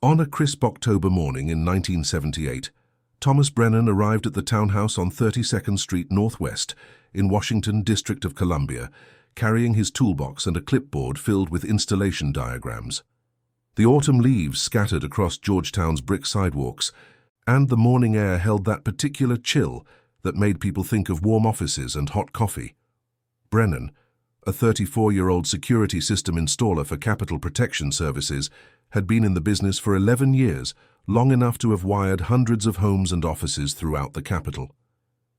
On a crisp October morning in 1978, Thomas Brennan arrived at the townhouse on 32nd Street Northwest in Washington, District of Columbia, carrying his toolbox and a clipboard filled with installation diagrams. The autumn leaves scattered across Georgetown's brick sidewalks, and the morning air held that particular chill that made people think of warm offices and hot coffee. Brennan, a 34-year-old security system installer for Capital Protection Services, had been in the business for 11 years, long enough to have wired hundreds of homes and offices throughout the capital.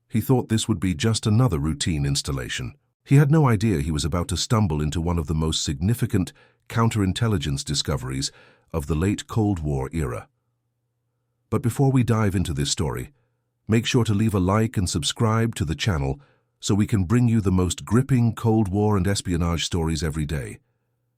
He thought this would be just another routine installation. He had no idea he was about to stumble into one of the most significant counterintelligence discoveries of the late Cold War era. But before we dive into this story, make sure to leave a like and subscribe to the channel so we can bring you the most gripping Cold War and espionage stories every day.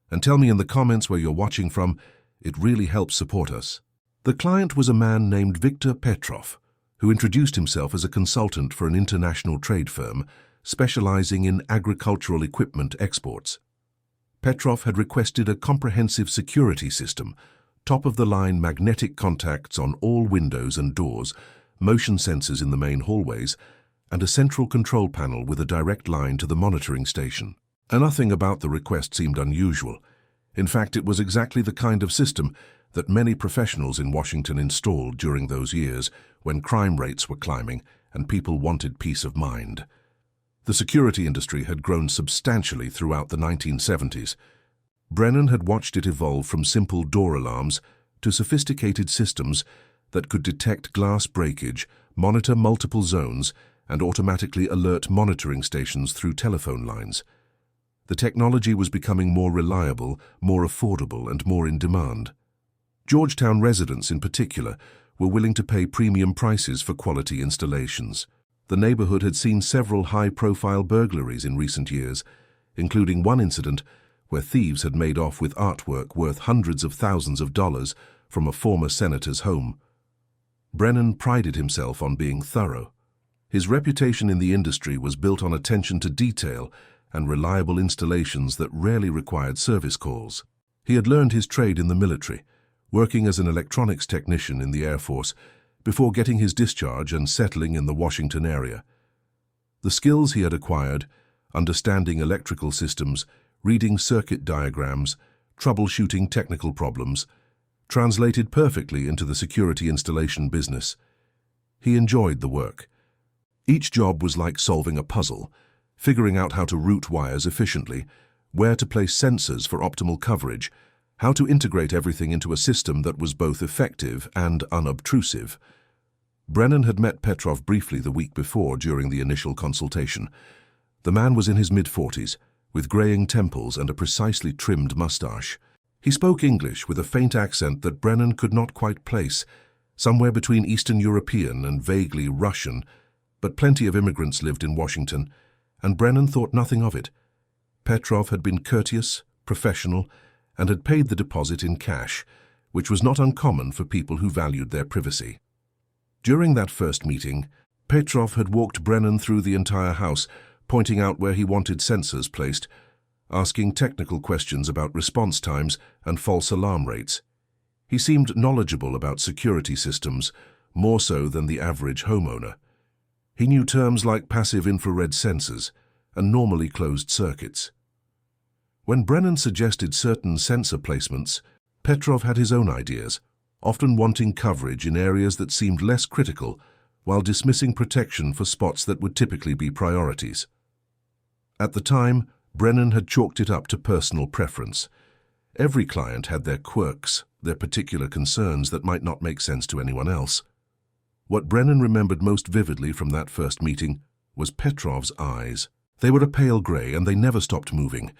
And tell me in the comments where you're watching from. It really helps support us. The client was a man named Viktor Petrov, who introduced himself as a consultant for an international trade firm specializing in agricultural equipment exports. Petrov had requested a comprehensive security system, top-of-the-line magnetic contacts on all windows and doors, motion sensors in the main hallways, and a central control panel with a direct line to the monitoring station. And nothing about the request seemed unusual. In fact, it was exactly the kind of system that many professionals in Washington installed during those years when crime rates were climbing and people wanted peace of mind. The security industry had grown substantially throughout the 1970s. Brennan had watched it evolve from simple door alarms to sophisticated systems that could detect glass breakage, monitor multiple zones, and automatically alert monitoring stations through telephone lines. The technology was becoming more reliable, more affordable, and more in demand. Georgetown residents, in particular, were willing to pay premium prices for quality installations. The neighborhood had seen several high-profile burglaries in recent years, including one incident where thieves had made off with artwork worth hundreds of thousands of dollars from a former senator's home. Brennan prided himself on being thorough. His reputation in the industry was built on attention to detail and reliable installations that rarely required service calls. He had learned his trade in the military, working as an electronics technician in the Air Force before getting his discharge and settling in the Washington area. The skills he had acquired, understanding electrical systems, reading circuit diagrams, troubleshooting technical problems, translated perfectly into the security installation business. He enjoyed the work. Each job was like solving a puzzle, figuring out how to route wires efficiently, where to place sensors for optimal coverage, how to integrate everything into a system that was both effective and unobtrusive. Brennan had met Petrov briefly the week before during the initial consultation. The man was in his mid-40s, with graying temples and a precisely trimmed mustache. He spoke English with a faint accent that Brennan could not quite place, somewhere between Eastern European and vaguely Russian, but plenty of immigrants lived in Washington, and Brennan thought nothing of it. Petrov had been courteous, professional, and had paid the deposit in cash, which was not uncommon for people who valued their privacy. During that first meeting, Petrov had walked Brennan through the entire house, pointing out where he wanted sensors placed, asking technical questions about response times and false alarm rates. He seemed knowledgeable about security systems, more so than the average homeowner. He knew terms like passive infrared sensors and normally closed circuits. When Brennan suggested certain sensor placements, Petrov had his own ideas, often wanting coverage in areas that seemed less critical, while dismissing protection for spots that would typically be priorities. At the time, Brennan had chalked it up to personal preference. Every client had their quirks, their particular concerns that might not make sense to anyone else. What Brennan remembered most vividly from that first meeting was Petrov's eyes. They were a pale gray and they never stopped moving.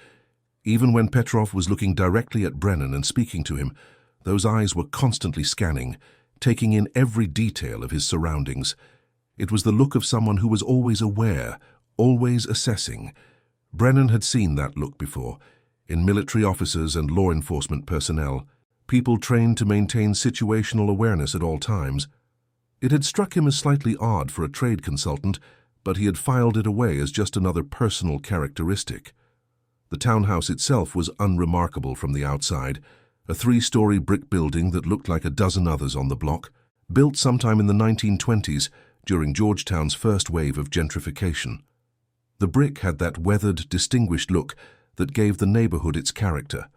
Even when Petrov was looking directly at Brennan and speaking to him, those eyes were constantly scanning, taking in every detail of his surroundings. It was the look of someone who was always aware, always assessing. Brennan had seen that look before, in military officers and law enforcement personnel, people trained to maintain situational awareness at all times. It had struck him as slightly odd for a trade consultant, but he had filed it away as just another personal characteristic. The townhouse itself was unremarkable from the outside, a three-story brick building that looked like a dozen others on the block, built sometime in the 1920s during Georgetown's first wave of gentrification. The brick had that weathered, distinguished look that gave the neighborhood its character.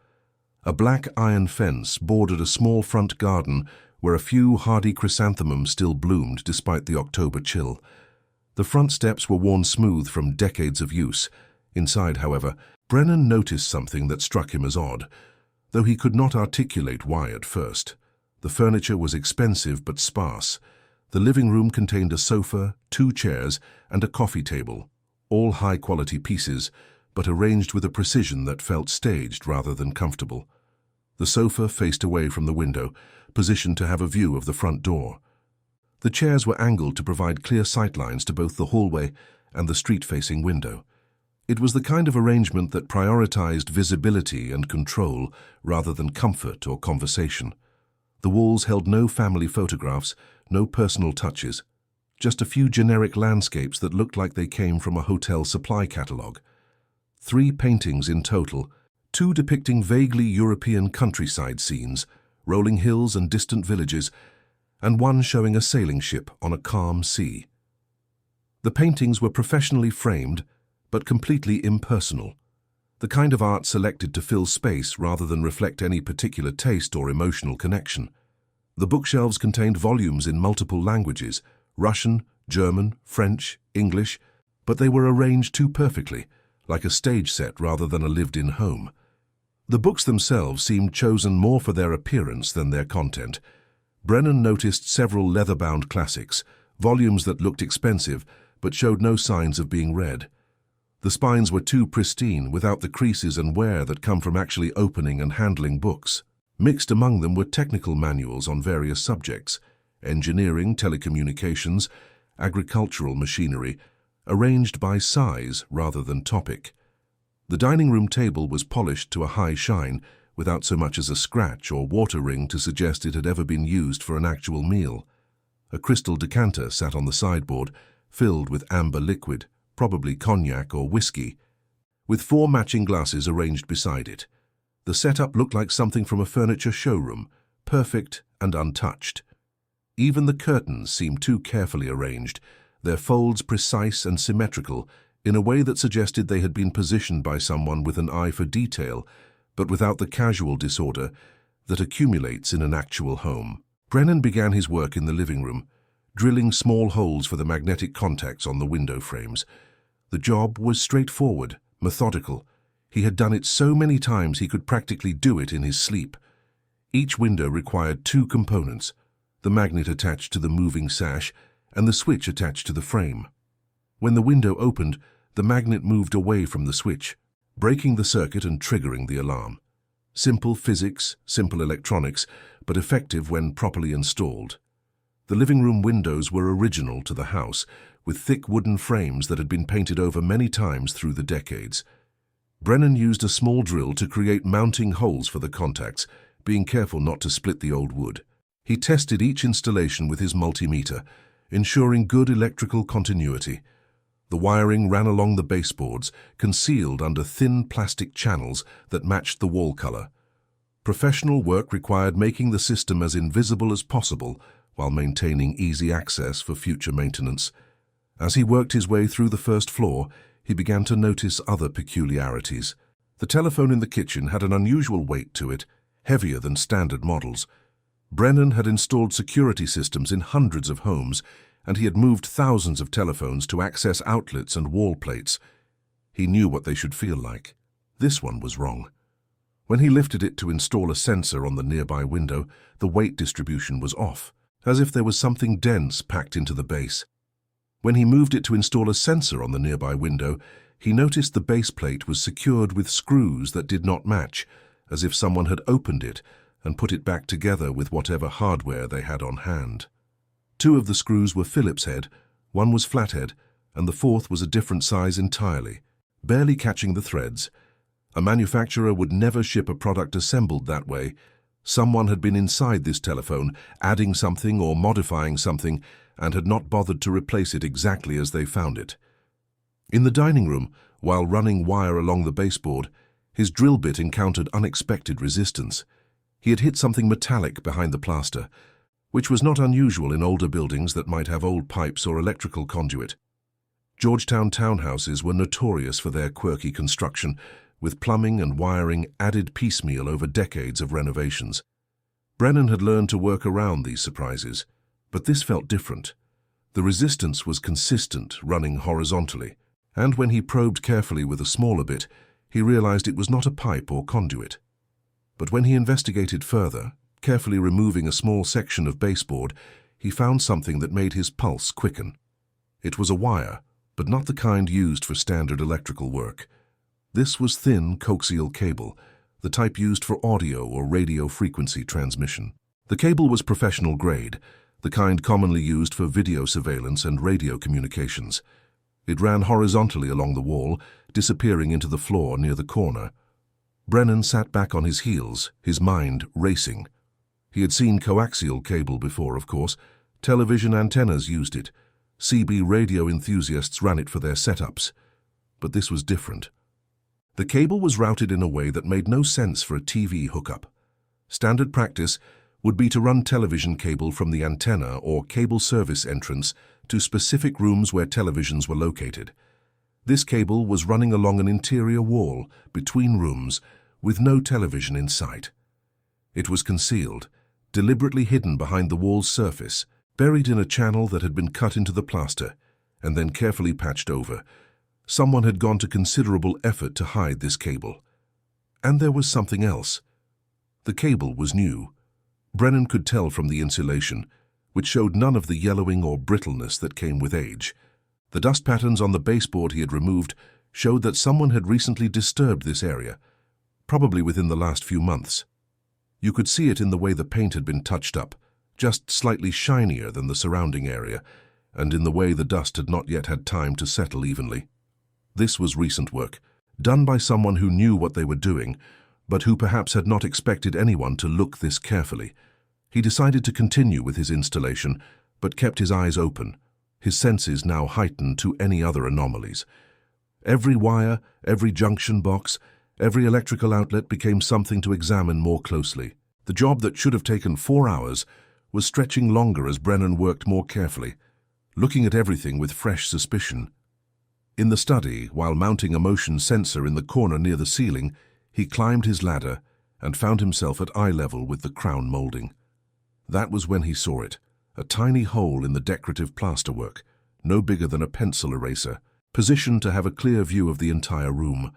A black iron fence bordered a small front garden where a few hardy chrysanthemums still bloomed despite the October chill. The front steps were worn smooth from decades of use. Inside, however, Brennan noticed something that struck him as odd, though he could not articulate why at first. The furniture was expensive but sparse. The living room contained a sofa, 2 chairs, and a coffee table, all high-quality pieces, but arranged with a precision that felt staged rather than comfortable. The sofa faced away from the window, positioned to have a view of the front door. The chairs were angled to provide clear sightlines to both the hallway and the street-facing window. It was the kind of arrangement that prioritized visibility and control rather than comfort or conversation. The walls held no family photographs, no personal touches, just a few generic landscapes that looked like they came from a hotel supply catalogue. 3 paintings in total, 2 depicting vaguely European countryside scenes, rolling hills and distant villages, and 1 showing a sailing ship on a calm sea. The paintings were professionally framed, but completely impersonal, the kind of art selected to fill space rather than reflect any particular taste or emotional connection. The bookshelves contained volumes in multiple languages, Russian, German, French, English, but they were arranged too perfectly, like a stage set rather than a lived-in home. The books themselves seemed chosen more for their appearance than their content. Brennan noticed several leather-bound classics, volumes that looked expensive but showed no signs of being read. The spines were too pristine, without the creases and wear that come from actually opening and handling books. Mixed among them were technical manuals on various subjects: engineering, telecommunications, agricultural machinery, arranged by size rather than topic. The dining room table was polished to a high shine, without so much as a scratch or water ring to suggest it had ever been used for an actual meal. A crystal decanter sat on the sideboard, filled with amber liquid, probably cognac or whiskey, with 4 matching glasses arranged beside it. The setup looked like something from a furniture showroom, perfect and untouched. Even the curtains seemed too carefully arranged, their folds precise and symmetrical, in a way that suggested they had been positioned by someone with an eye for detail, but without the casual disorder that accumulates in an actual home. Brennan began his work in the living room, drilling small holes for the magnetic contacts on the window frames. The job was straightforward, methodical. He had done it so many times he could practically do it in his sleep. Each window required 2 components: the magnet attached to the moving sash and the switch attached to the frame. When the window opened, the magnet moved away from the switch, breaking the circuit and triggering the alarm. Simple physics, simple electronics, but effective when properly installed. The living room windows were original to the house, with thick wooden frames that had been painted over many times through the decades. Brennan used a small drill to create mounting holes for the contacts, being careful not to split the old wood. He tested each installation with his multimeter, ensuring good electrical continuity. The wiring ran along the baseboards, concealed under thin plastic channels that matched the wall color. Professional work required making the system as invisible as possible while maintaining easy access for future maintenance. As he worked his way through the first floor, he began to notice other peculiarities. The telephone in the kitchen had an unusual weight to it, heavier than standard models. Brennan had installed security systems in hundreds of homes, and he had moved thousands of telephones to access outlets and wall plates. He knew what they should feel like. This one was wrong. When he lifted it to install a sensor on the nearby window, the weight distribution was off, as if there was something dense packed into the base. When he moved it to install a sensor on the nearby window, he noticed the base plate was secured with screws that did not match, as if someone had opened it and put it back together with whatever hardware they had on hand. 2 of the screws were Phillips head, 1 was flathead, and the 4th was a different size entirely, barely catching the threads. A manufacturer would never ship a product assembled that way. Someone had been inside this telephone, adding something or modifying something, and had not bothered to replace it exactly as they found it. In the dining room, while running wire along the baseboard, his drill bit encountered unexpected resistance. He had hit something metallic behind the plaster, which was not unusual in older buildings that might have old pipes or electrical conduit. Georgetown townhouses were notorious for their quirky construction, with plumbing and wiring added piecemeal over decades of renovations. Brennan had learned to work around these surprises, but this felt different. The resistance was consistent, running horizontally, and when he probed carefully with a smaller bit, he realized it was not a pipe or conduit. But when he investigated further, carefully removing a small section of baseboard, he found something that made his pulse quicken. It was a wire, but not the kind used for standard electrical work. This was thin coaxial cable, the type used for audio or radio frequency transmission. The cable was professional grade, the kind commonly used for video surveillance and radio communications. It ran horizontally along the wall, disappearing into the floor near the corner. Brennan sat back on his heels, his mind racing. He had seen coaxial cable before, of course. Television antennas used it. CB radio enthusiasts ran it for their setups. But this was different. The cable was routed in a way that made no sense for a TV hookup. Standard practice would be to run television cable from the antenna or cable service entrance to specific rooms where televisions were located. This cable was running along an interior wall between rooms with no television in sight. It was concealed, deliberately hidden behind the wall's surface, buried in a channel that had been cut into the plaster and then carefully patched over. Someone had gone to considerable effort to hide this cable. And there was something else. The cable was new. Brennan could tell from the insulation, which showed none of the yellowing or brittleness that came with age. The dust patterns on the baseboard he had removed showed that someone had recently disturbed this area, probably within the last few months. You could see it in the way the paint had been touched up, just slightly shinier than the surrounding area, and in the way the dust had not yet had time to settle evenly. This was recent work, done by someone who knew what they were doing, but who perhaps had not expected anyone to look this carefully. He decided to continue with his installation, but kept his eyes open, his senses now heightened to any other anomalies. Every wire, every junction box, every electrical outlet became something to examine more closely. The job that should have taken 4 hours was stretching longer as Brennan worked more carefully, looking at everything with fresh suspicion. In the study, while mounting a motion sensor in the corner near the ceiling, he climbed his ladder and found himself at eye level with the crown molding. That was when he saw it, a tiny hole in the decorative plasterwork, no bigger than a pencil eraser, positioned to have a clear view of the entire room.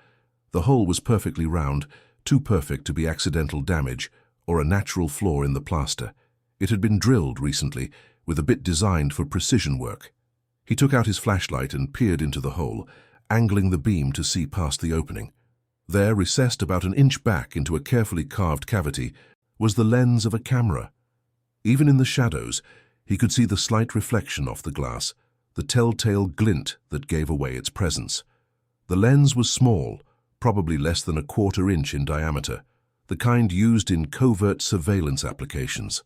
The hole was perfectly round, too perfect to be accidental damage or a natural flaw in the plaster. It had been drilled recently, with a bit designed for precision work. He took out his flashlight and peered into the hole, angling the beam to see past the opening. There, recessed about an inch back into a carefully carved cavity, was the lens of a camera. Even in the shadows, he could see the slight reflection off the glass, the telltale glint that gave away its presence. The lens was small, probably less than a 1/4 inch in diameter, the kind used in covert surveillance applications.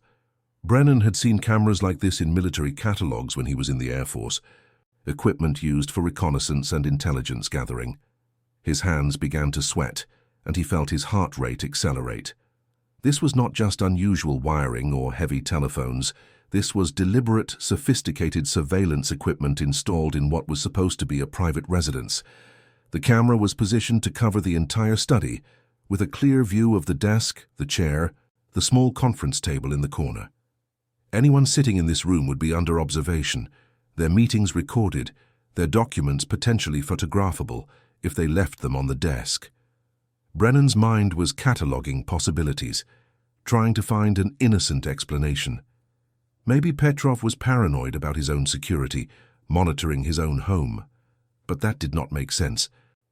Brennan had seen cameras like this in military catalogs when he was in the Air Force, equipment used for reconnaissance and intelligence gathering. His hands began to sweat, and he felt his heart rate accelerate. This was not just unusual wiring or heavy telephones. This was deliberate, sophisticated surveillance equipment installed in what was supposed to be a private residence. The camera was positioned to cover the entire study, with a clear view of the desk, the chair, the small conference table in the corner. Anyone sitting in this room would be under observation, their meetings recorded, their documents potentially photographable if they left them on the desk. Brennan's mind was cataloguing possibilities, trying to find an innocent explanation. Maybe Petrov was paranoid about his own security, monitoring his own home. But that did not make sense.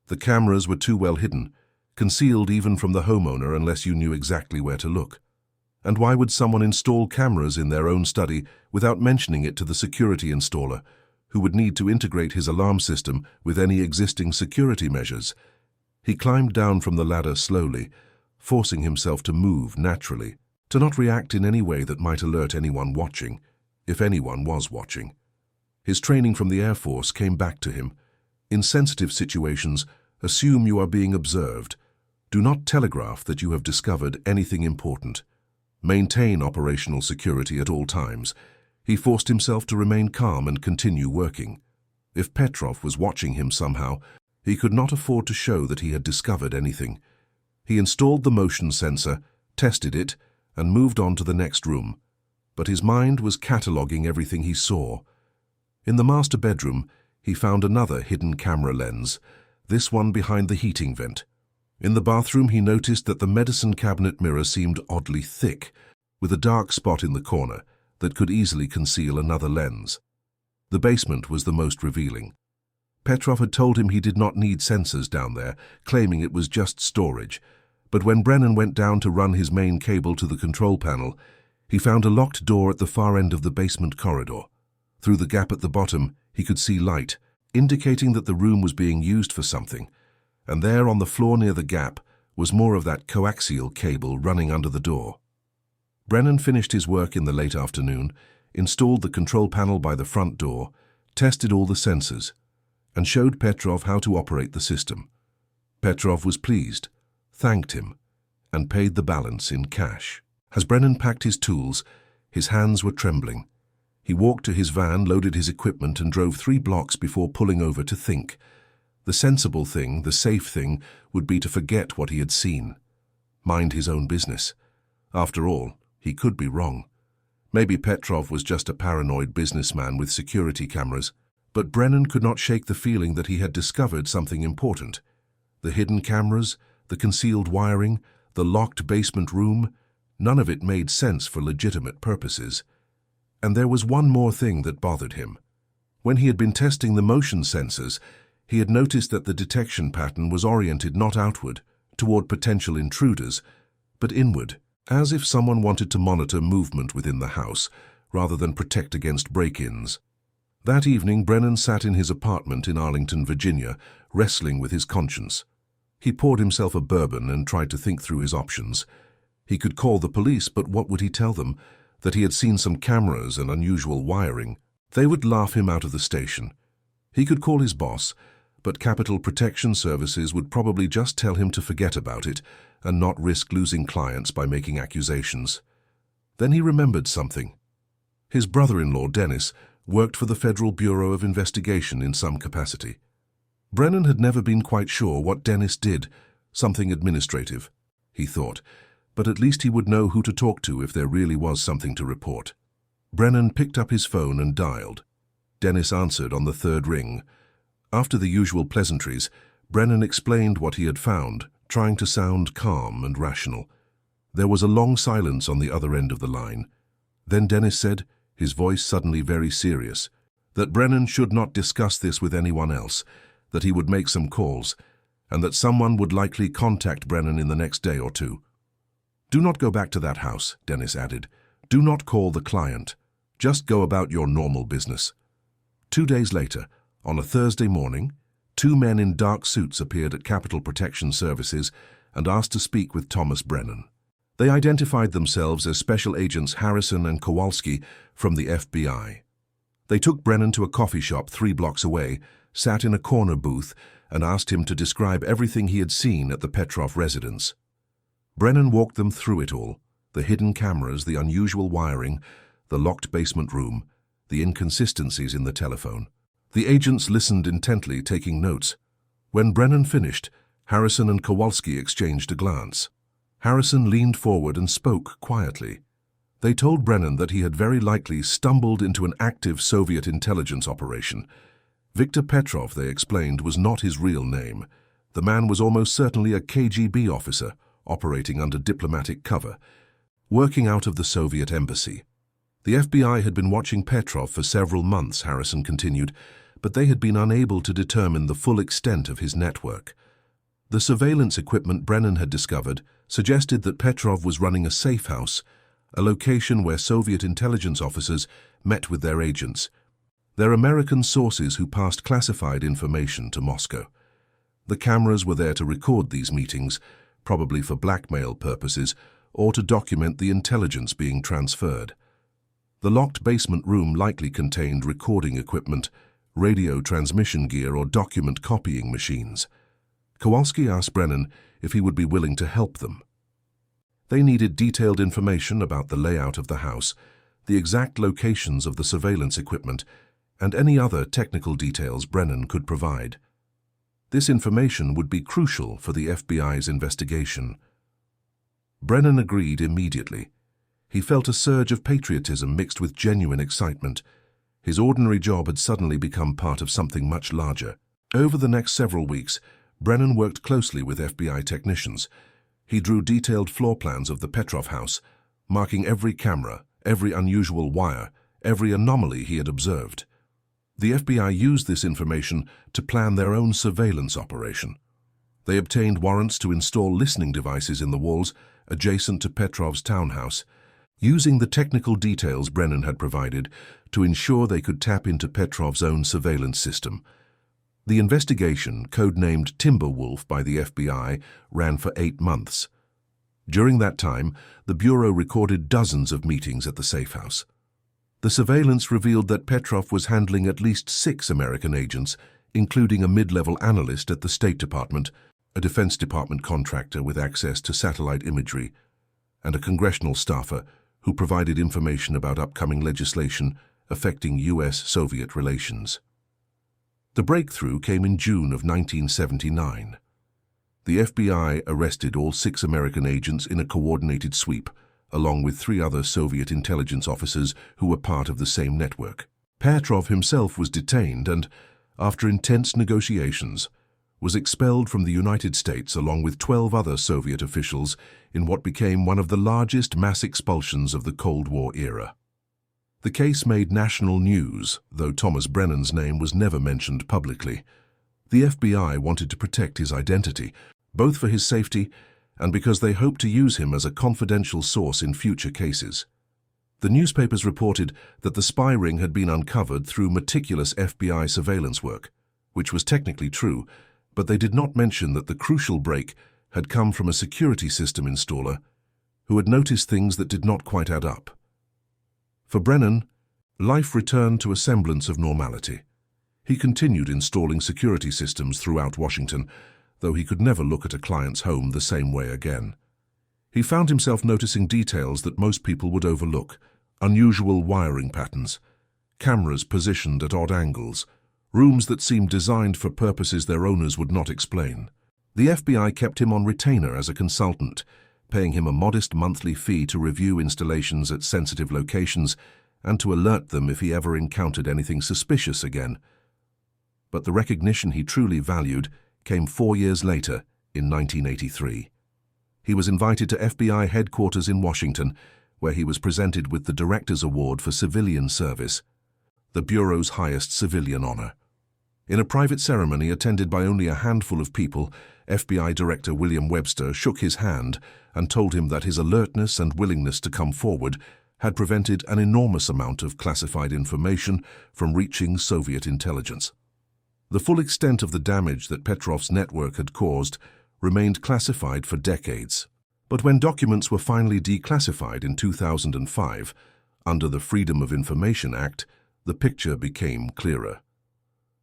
The cameras were too well hidden, concealed even from the homeowner unless you knew exactly where to look. And why would someone install cameras in their own study without mentioning it to the security installer, who would need to integrate his alarm system with any existing security measures? He climbed down from the ladder slowly, forcing himself to move naturally, to not react in any way that might alert anyone watching, if anyone was watching. His training from the Air Force came back to him. In sensitive situations, assume you are being observed. Do not telegraph that you have discovered anything important. maintain operational security at all times. He forced himself to remain calm and continue working. If Petrov was watching him somehow, he could not afford to show that he had discovered anything. He installed the motion sensor, tested it, and moved on to the next room. But his mind was cataloguing everything he saw. In the master bedroom, he found another hidden camera lens, this one behind the heating vent. In the bathroom, he noticed that the medicine cabinet mirror seemed oddly thick, with a dark spot in the corner that could easily conceal another lens. The basement was the most revealing. Petrov had told him he did not need sensors down there, claiming it was just storage. But when Brennan went down to run his main cable to the control panel, he found a locked door at the far end of the basement corridor. Through the gap at the bottom, he could see light, indicating that the room was being used for something. And there on the floor near the gap was more of that coaxial cable running under the door. Brennan finished his work in the late afternoon, installed the control panel by the front door, tested all the sensors, and showed Petrov how to operate the system. Petrov was pleased, thanked him, and paid the balance in cash. As Brennan packed his tools, his hands were trembling. He walked to his van, loaded his equipment, and drove 3 blocks before pulling over to think. The sensible thing, the safe thing, would be to forget what he had seen. Mind his own business. After all, he could be wrong. Maybe Petrov was just a paranoid businessman with security cameras. But Brennan could not shake the feeling that he had discovered something important. The hidden cameras, the concealed wiring, the locked basement room, none of it made sense for legitimate purposes. And there was one more thing that bothered him. When he had been testing the motion sensors, he had noticed that the detection pattern was oriented not outward, toward potential intruders, but inward, as if someone wanted to monitor movement within the house, rather than protect against break-ins. That evening, Brennan sat in his apartment in Arlington, Virginia, wrestling with his conscience. He poured himself a bourbon and tried to think through his options. He could call the police, but what would he tell them? That he had seen some cameras and unusual wiring. They would laugh him out of the station. He could call his boss, but Capital Protection Services would probably just tell him to forget about it and not risk losing clients by making accusations. Then he remembered something. His brother-in-law, Dennis, worked for the Federal Bureau of Investigation in some capacity. Brennan had never been quite sure what Dennis did, something administrative, he thought, but at least he would know who to talk to if there really was something to report. Brennan picked up his phone and dialed. Dennis answered on the 3rd ring. After the usual pleasantries, Brennan explained what he had found, trying to sound calm and rational. There was a long silence on the other end of the line. Then Dennis said, his voice suddenly very serious, that Brennan should not discuss this with anyone else, that he would make some calls, and that someone would likely contact Brennan in the next day or 2. Do not go back to that house, Dennis added. Do not call the client. Just go about your normal business. 2 days later, on a Thursday morning, 2 men in dark suits appeared at Capital Protection Services and asked to speak with Thomas Brennan. They identified themselves as Special Agents Harrison and Kowalski from the FBI. They took Brennan to a coffee shop 3 blocks away, sat in a corner booth, and asked him to describe everything he had seen at the Petrov residence. Brennan walked them through it all, the hidden cameras, the unusual wiring, the locked basement room, the inconsistencies in the telephone. The agents listened intently, taking notes. When Brennan finished, Harrison and Kowalski exchanged a glance. Harrison leaned forward and spoke quietly. They told Brennan that he had very likely stumbled into an active Soviet intelligence operation. Viktor Petrov, they explained, was not his real name. The man was almost certainly a KGB officer, operating under diplomatic cover, working out of the Soviet embassy. The FBI had been watching Petrov for several months, Harrison continued, but they had been unable to determine the full extent of his network. The surveillance equipment Brennan had discovered suggested that Petrov was running a safe house, a location where Soviet intelligence officers met with their agents. They're American sources who passed classified information to Moscow. The cameras were there to record these meetings, probably for blackmail purposes, or to document the intelligence being transferred. The locked basement room likely contained recording equipment, radio transmission gear, or document copying machines. Kowalski asked Brennan if he would be willing to help them. They needed detailed information about the layout of the house, the exact locations of the surveillance equipment, and any other technical details Brennan could provide. This information would be crucial for the FBI's investigation. Brennan agreed immediately. He felt a surge of patriotism mixed with genuine excitement. His ordinary job had suddenly become part of something much larger. Over the next several weeks, Brennan worked closely with FBI technicians. He drew detailed floor plans of the Petrov house, marking every camera, every unusual wire, every anomaly he had observed. The FBI used this information to plan their own surveillance operation. They obtained warrants to install listening devices in the walls adjacent to Petrov's townhouse, using the technical details Brennan had provided to ensure they could tap into Petrov's own surveillance system. The investigation, codenamed Timberwolf by the FBI, ran for 8 months. During that time, the Bureau recorded dozens of meetings at the safe house. The surveillance revealed that Petrov was handling at least 6 American agents, including a mid-level analyst at the State Department, a Defense Department contractor with access to satellite imagery, and a congressional staffer who provided information about upcoming legislation affecting U.S.-Soviet relations. The breakthrough came in June of 1979. The FBI arrested all 6 American agents in a coordinated sweep, along with 3 other Soviet intelligence officers who were part of the same network. Petrov himself was detained and, after intense negotiations, was expelled from the United States along with 12 other Soviet officials in what became one of the largest mass expulsions of the Cold War era. The case made national news, though Thomas Brennan's name was never mentioned publicly. The FBI wanted to protect his identity, both for his safety and because they hoped to use him as a confidential source in future cases. The newspapers reported that the spy ring had been uncovered through meticulous FBI surveillance work, which was technically true, but they did not mention that the crucial break had come from a security system installer who had noticed things that did not quite add up. For Brennan, life returned to a semblance of normality. He continued installing security systems throughout Washington, though he could never look at a client's home the same way again. He found himself noticing details that most people would overlook: unusual wiring patterns, cameras positioned at odd angles, rooms that seemed designed for purposes their owners would not explain. The FBI kept him on retainer as a consultant, paying him a modest monthly fee to review installations at sensitive locations and to alert them if he ever encountered anything suspicious again. But the recognition he truly valued came 4 years later, in 1983. He was invited to FBI headquarters in Washington, where he was presented with the Director's Award for Civilian Service, the Bureau's highest civilian honor. In a private ceremony attended by only a handful of people, FBI Director William Webster shook his hand and told him that his alertness and willingness to come forward had prevented an enormous amount of classified information from reaching Soviet intelligence. The full extent of the damage that Petrov's network had caused remained classified for decades. But when documents were finally declassified in 2005, under the Freedom of Information Act, the picture became clearer.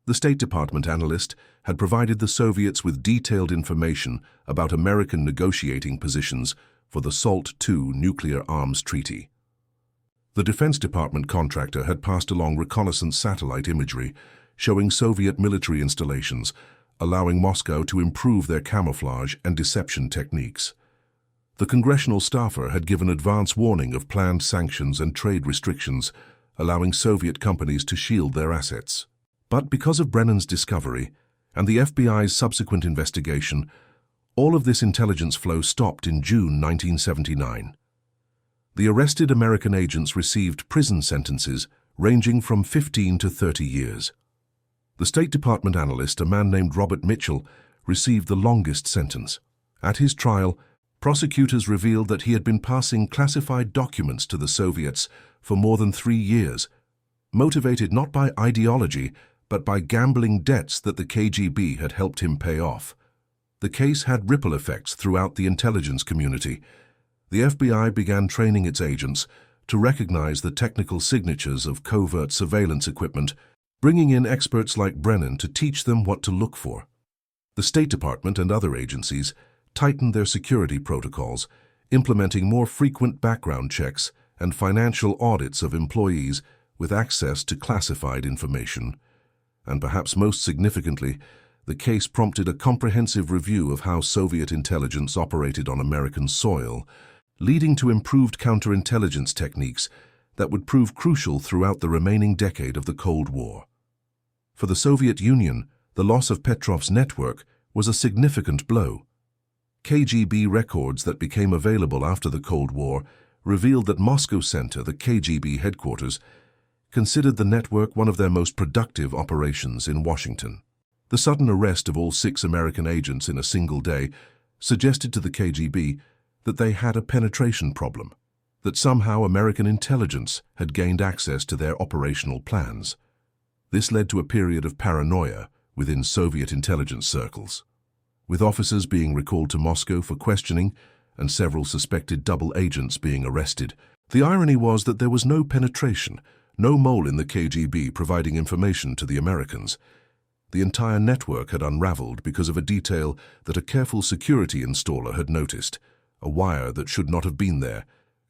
The State Department analyst had provided the Soviets with detailed information about American negotiating positions for the SALT II nuclear arms treaty. The Defense Department contractor had passed along reconnaissance satellite imagery showing Soviet military installations, allowing Moscow to improve their camouflage and deception techniques. The congressional staffer had given advance warning of planned sanctions and trade restrictions, allowing Soviet companies to shield their assets. But because of Brennan's discovery and the FBI's subsequent investigation, all of this intelligence flow stopped in June 1979. The arrested American agents received prison sentences ranging from 15 to 30 years. The State Department analyst, a man named Robert Mitchell, received the longest sentence. At his trial, prosecutors revealed that he had been passing classified documents to the Soviets for more than 3 years, motivated not by ideology, but by gambling debts that the KGB had helped him pay off. The case had ripple effects throughout the intelligence community. The FBI began training its agents to recognize the technical signatures of covert surveillance equipment, bringing in experts like Brennan to teach them what to look for. The State Department and other agencies tightened their security protocols, implementing more frequent background checks and financial audits of employees with access to classified information. And perhaps most significantly, the case prompted a comprehensive review of how Soviet intelligence operated on American soil, leading to improved counterintelligence techniques that would prove crucial throughout the remaining decade of the Cold War. For the Soviet Union, the loss of Petrov's network was a significant blow. KGB records that became available after the Cold War revealed that Moscow Center, the KGB headquarters, considered the network one of their most productive operations in Washington. The sudden arrest of all 6 American agents in a single day suggested to the KGB that they had a penetration problem, that somehow American intelligence had gained access to their operational plans. This led to a period of paranoia within Soviet intelligence circles, with officers being recalled to Moscow for questioning and several suspected double agents being arrested. The irony was that there was no penetration, no mole in the KGB providing information to the Americans. The entire network had unraveled because of a detail that a careful security installer had noticed, a wire that should not have been there,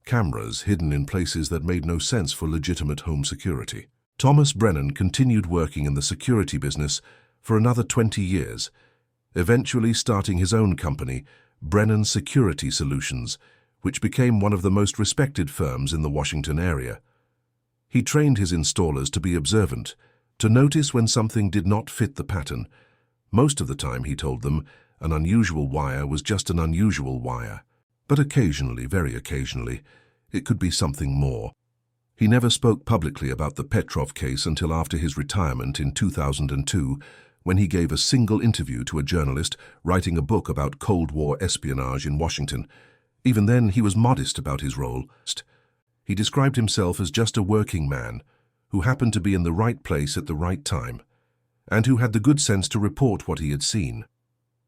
cameras hidden in places that made no sense for legitimate home security. Thomas Brennan continued working in the security business for another 20 years, eventually starting his own company, Brennan Security Solutions, which became one of the most respected firms in the Washington area. He trained his installers to be observant, to notice when something did not fit the pattern. Most of the time, he told them, an unusual wire was just an unusual wire. But occasionally, very occasionally, it could be something more. He never spoke publicly about the Petrov case until after his retirement in 2002, when he gave a single interview to a journalist writing a book about Cold War espionage in Washington. Even then, he was modest about his role. He described himself as just a working man who happened to be in the right place at the right time, and who had the good sense to report what he had seen.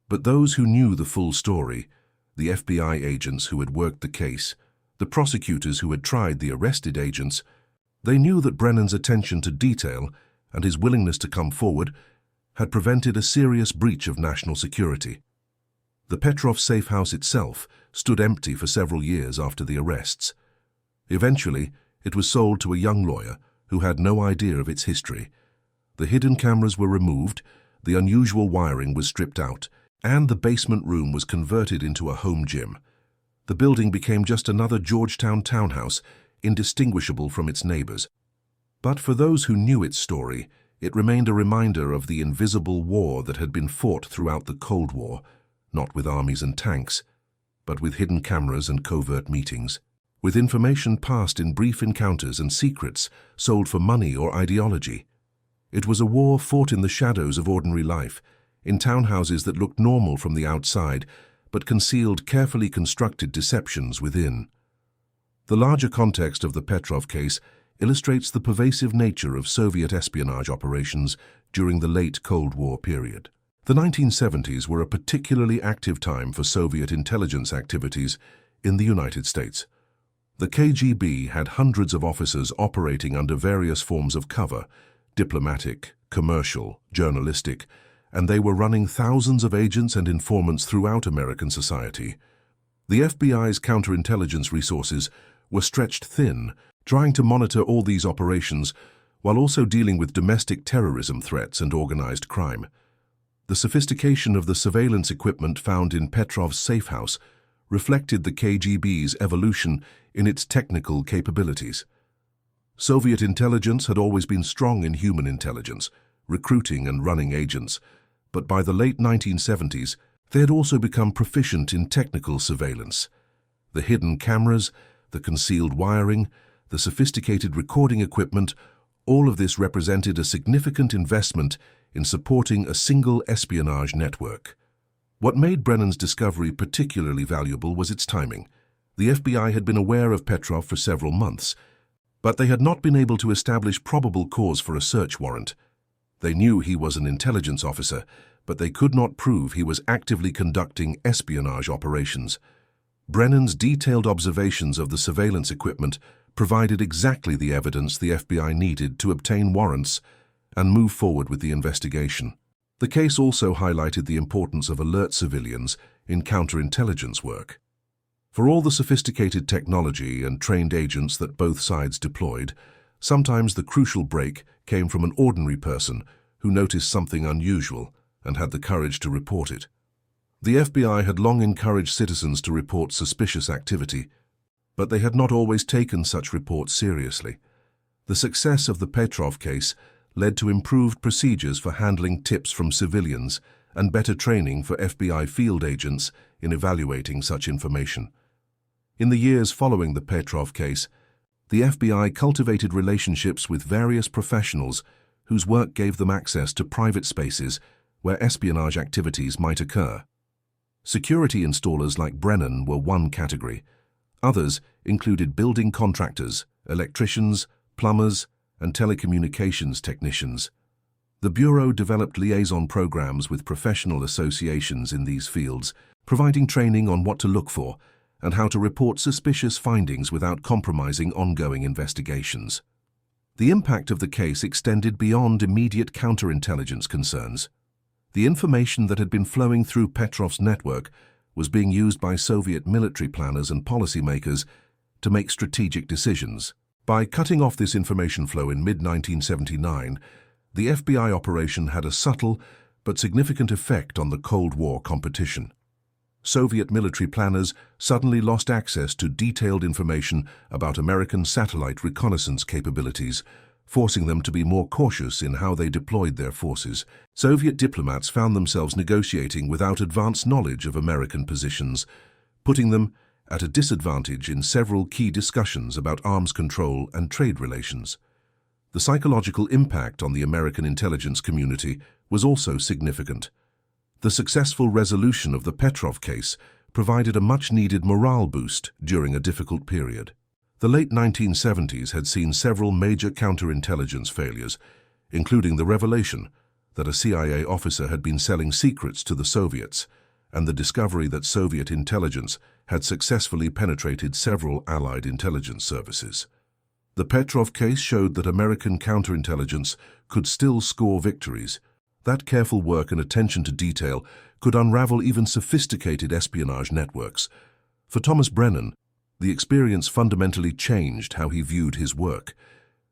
But those who knew the full story, the FBI agents who had worked the case, the prosecutors who had tried the arrested agents, they knew that Brennan's attention to detail and his willingness to come forward had prevented a serious breach of national security. The Petrov safe house itself stood empty for several years after the arrests. Eventually, it was sold to a young lawyer who had no idea of its history. The hidden cameras were removed, the unusual wiring was stripped out, and the basement room was converted into a home gym. The building became just another Georgetown townhouse, indistinguishable from its neighbors. But for those who knew its story, it remained a reminder of the invisible war that had been fought throughout the Cold War, not with armies and tanks, but with hidden cameras and covert meetings, with information passed in brief encounters and secrets sold for money or ideology. It was a war fought in the shadows of ordinary life, in townhouses that looked normal from the outside, but concealed carefully constructed deceptions within. The larger context of the Petrov case illustrates the pervasive nature of Soviet espionage operations during the late Cold War period. The 1970s were a particularly active time for Soviet intelligence activities in the United States. The KGB had hundreds of officers operating under various forms of cover, diplomatic, commercial, journalistic, and they were running thousands of agents and informants throughout American society. The FBI's counterintelligence resources were stretched thin, trying to monitor all these operations while also dealing with domestic terrorism threats and organized crime. The sophistication of the surveillance equipment found in Petrov's safe house reflected the KGB's evolution in its technical capabilities. Soviet intelligence had always been strong in human intelligence, recruiting and running agents, but by the late 1970s, they had also become proficient in technical surveillance. The hidden cameras, the concealed wiring, the sophisticated recording equipment, all of this represented a significant investment in supporting a single espionage network. What made Brennan's discovery particularly valuable was its timing. The FBI had been aware of Petrov for several months, but they had not been able to establish probable cause for a search warrant. They knew he was an intelligence officer, but they could not prove he was actively conducting espionage operations. Brennan's detailed observations of the surveillance equipment provided exactly the evidence the FBI needed to obtain warrants and move forward with the investigation. The case also highlighted the importance of alert civilians in counterintelligence work. For all the sophisticated technology and trained agents that both sides deployed, sometimes the crucial break came from an ordinary person who noticed something unusual and had the courage to report it. The FBI had long encouraged citizens to report suspicious activity, but they had not always taken such reports seriously. The success of the Petrov case led to improved procedures for handling tips from civilians and better training for FBI field agents in evaluating such information. In the years following the Petrov case, the FBI cultivated relationships with various professionals whose work gave them access to private spaces where espionage activities might occur. Security installers like Brennan were one category. Others included building contractors, electricians, plumbers, and telecommunications technicians. The Bureau developed liaison programs with professional associations in these fields, providing training on what to look for and how to report suspicious findings without compromising ongoing investigations. The impact of the case extended beyond immediate counterintelligence concerns. The information that had been flowing through Petrov's network was being used by Soviet military planners and policymakers to make strategic decisions. By cutting off this information flow in mid-1979, the FBI operation had a subtle but significant effect on the Cold War competition. Soviet military planners suddenly lost access to detailed information about American satellite reconnaissance capabilities, forcing them to be more cautious in how they deployed their forces. Soviet diplomats found themselves negotiating without advanced knowledge of American positions, putting them at a disadvantage in several key discussions about arms control and trade relations. The psychological impact on the American intelligence community was also significant. The successful resolution of the Petrov case provided a much-needed morale boost during a difficult period. The late 1970s had seen several major counterintelligence failures, including the revelation that a CIA officer had been selling secrets to the Soviets and the discovery that Soviet intelligence had successfully penetrated several Allied intelligence services. The Petrov case showed that American counterintelligence could still score victories. That careful work and attention to detail could unravel even sophisticated espionage networks. For Thomas Brennan, the experience fundamentally changed how he viewed his work.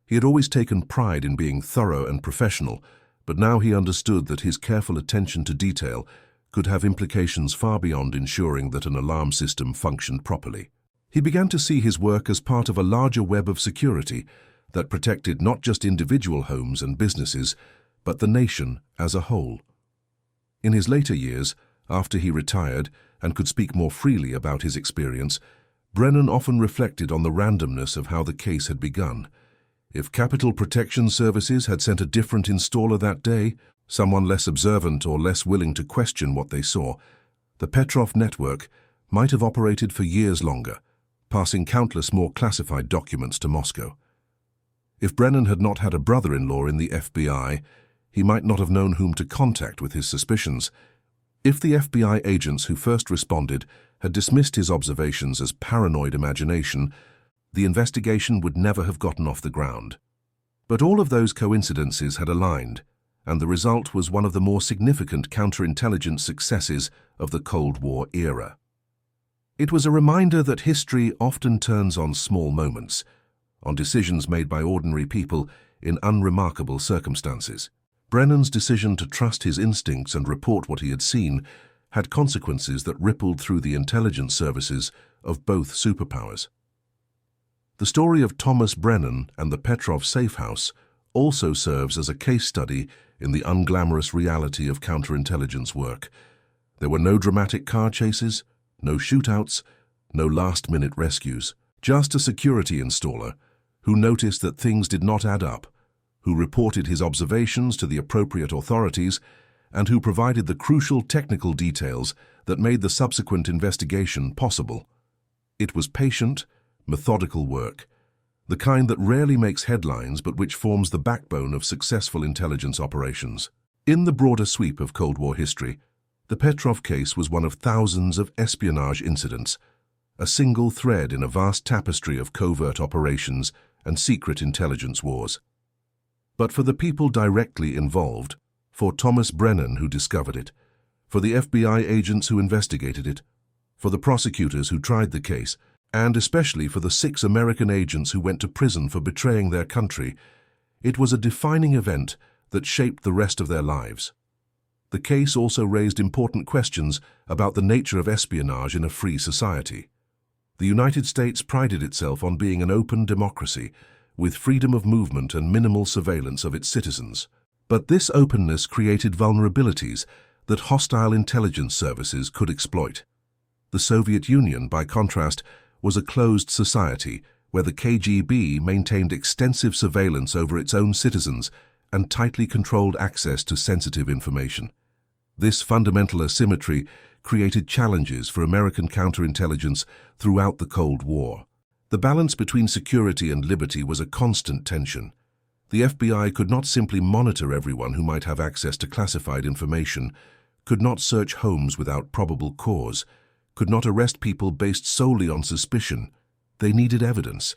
He had always taken pride in being thorough and professional, but now he understood that his careful attention to detail could have implications far beyond ensuring that an alarm system functioned properly. He began to see his work as part of a larger web of security that protected not just individual homes and businesses, but the nation as a whole. In his later years, after he retired and could speak more freely about his experience, Brennan often reflected on the randomness of how the case had begun. If Capital Protection Services had sent a different installer that day, someone less observant or less willing to question what they saw, the Petrov network might have operated for years longer, passing countless more classified documents to Moscow. If Brennan had not had a brother-in-law in the FBI, he might not have known whom to contact with his suspicions. If the FBI agents who first responded had dismissed his observations as paranoid imagination, the investigation would never have gotten off the ground. But all of those coincidences had aligned, and the result was one of the more significant counterintelligence successes of the Cold War era. It was a reminder that history often turns on small moments, on decisions made by ordinary people in unremarkable circumstances. Brennan's decision to trust his instincts and report what he had seen had consequences that rippled through the intelligence services of both superpowers. The story of Thomas Brennan and the Petrov safe house also serves as a case study in the unglamorous reality of counterintelligence work. There were no dramatic car chases, no shootouts, no last-minute rescues. Just a security installer who noticed that things did not add up, who reported his observations to the appropriate authorities, and who provided the crucial technical details that made the subsequent investigation possible. It was patient, methodical work, the kind that rarely makes headlines but which forms the backbone of successful intelligence operations. In the broader sweep of Cold War history, the Petrov case was one of thousands of espionage incidents, a single thread in a vast tapestry of covert operations and secret intelligence wars. But for the people directly involved, for Thomas Brennan who discovered it, for the FBI agents who investigated it, For the prosecutors who tried the case, and especially for the 6 American agents who went to prison for betraying their country, it was a defining event that shaped the rest of their lives. The case also raised important questions about the nature of espionage in a free society. The United States prided itself on being an open democracy, with freedom of movement and minimal surveillance of its citizens. But this openness created vulnerabilities that hostile intelligence services could exploit. The Soviet Union, by contrast, was a closed society where the KGB maintained extensive surveillance over its own citizens and tightly controlled access to sensitive information. This fundamental asymmetry created challenges for American counterintelligence throughout the Cold War. The balance between security and liberty was a constant tension. The FBI could not simply monitor everyone who might have access to classified information, could not search homes without probable cause, could not arrest people based solely on suspicion. They needed evidence,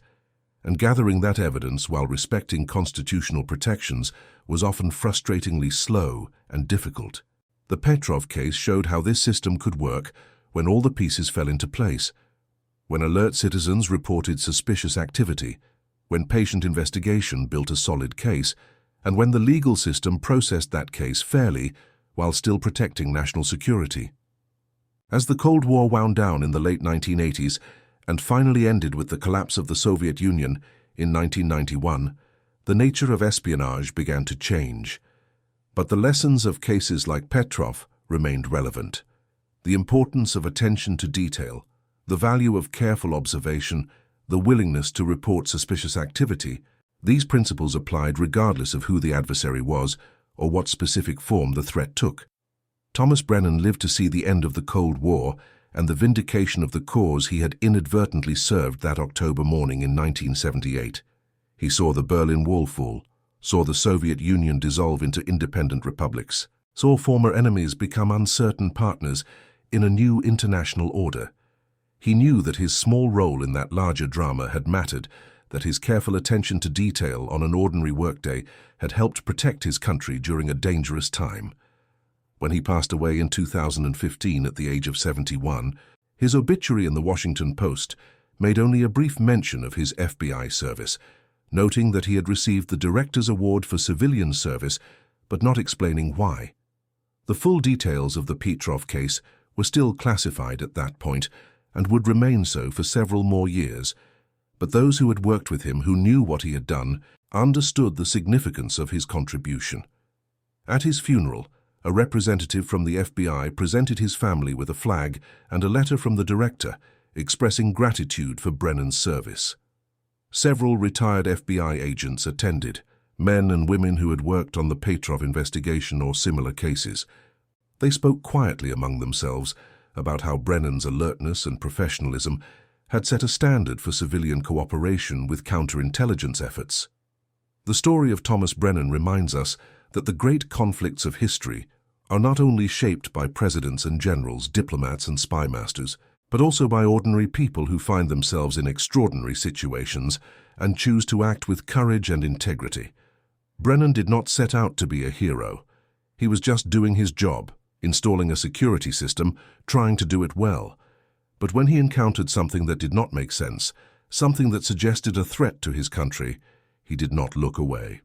and gathering that evidence while respecting constitutional protections was often frustratingly slow and difficult. The Petrov case showed how this system could work when all the pieces fell into place, when alert citizens reported suspicious activity, when patient investigation built a solid case, and when the legal system processed that case fairly while still protecting national security. As the Cold War wound down in the late 1980s and finally ended with the collapse of the Soviet Union in 1991, the nature of espionage began to change. But the lessons of cases like Petrov remained relevant. The importance of attention to detail, the value of careful observation, the willingness to report suspicious activity, these principles applied regardless of who the adversary was or what specific form the threat took. Thomas Brennan lived to see the end of the Cold War and the vindication of the cause he had inadvertently served that October morning in 1978. He saw the Berlin Wall fall, saw the Soviet Union dissolve into independent republics, saw former enemies become uncertain partners in a new international order. He knew that his small role in that larger drama had mattered, that his careful attention to detail on an ordinary workday had helped protect his country during a dangerous time. When he passed away in 2015 at the age of 71, his obituary in the Washington Post made only a brief mention of his FBI service, noting that he had received the Director's Award for Civilian Service, but not explaining why. The full details of the Petrov case were still classified at that point and would remain so for several more years, but those who had worked with him, who knew what he had done, understood the significance of his contribution. At his funeral, a representative from the FBI presented his family with a flag and a letter from the director expressing gratitude for Brennan's service. Several retired FBI agents attended, men and women who had worked on the Petrov investigation or similar cases. They spoke quietly among themselves about how Brennan's alertness and professionalism had set a standard for civilian cooperation with counterintelligence efforts. The story of Thomas Brennan reminds us that the great conflicts of history are not only shaped by presidents and generals, diplomats and spy masters, but also by ordinary people who find themselves in extraordinary situations and choose to act with courage and integrity. Brennan did not set out to be a hero. He was just doing his job, installing a security system, trying to do it well. But when he encountered something that did not make sense, something that suggested a threat to his country, he did not look away.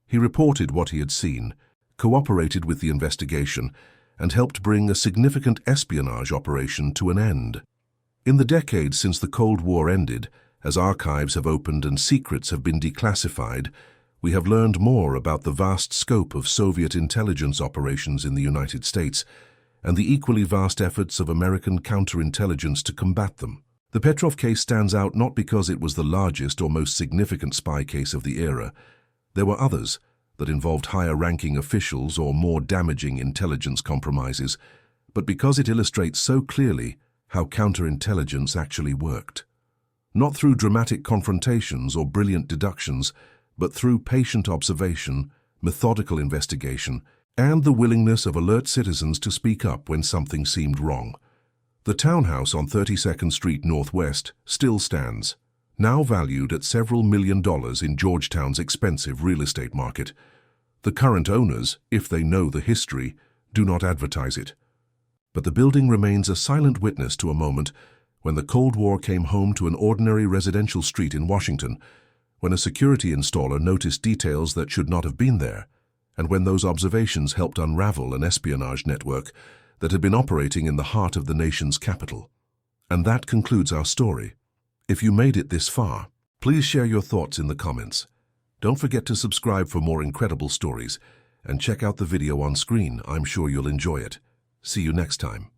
He reported what he had seen, cooperated with the investigation, and helped bring a significant espionage operation to an end. In the decades since the Cold War ended, as archives have opened and secrets have been declassified, we have learned more about the vast scope of Soviet intelligence operations in the United States and the equally vast efforts of American counterintelligence to combat them. The Petrov case stands out not because it was the largest or most significant spy case of the era. There were others that involved higher-ranking officials or more damaging intelligence compromises, but because it illustrates so clearly how counterintelligence actually worked. Not through dramatic confrontations or brilliant deductions, but through patient observation, methodical investigation, and the willingness of alert citizens to speak up when something seemed wrong. The townhouse on 32nd Street Northwest still stands, now valued at several $1 million in Georgetown's expensive real estate market. The current owners, if they know the history, do not advertise it. But the building remains a silent witness to a moment when the Cold War came home to an ordinary residential street in Washington, when a security installer noticed details that should not have been there, and when those observations helped unravel an espionage network that had been operating in the heart of the nation's capital. And that concludes our story. If you made it this far, please share your thoughts in the comments. Don't forget to subscribe for more incredible stories, and check out the video on screen. I'm sure you'll enjoy it. See you next time.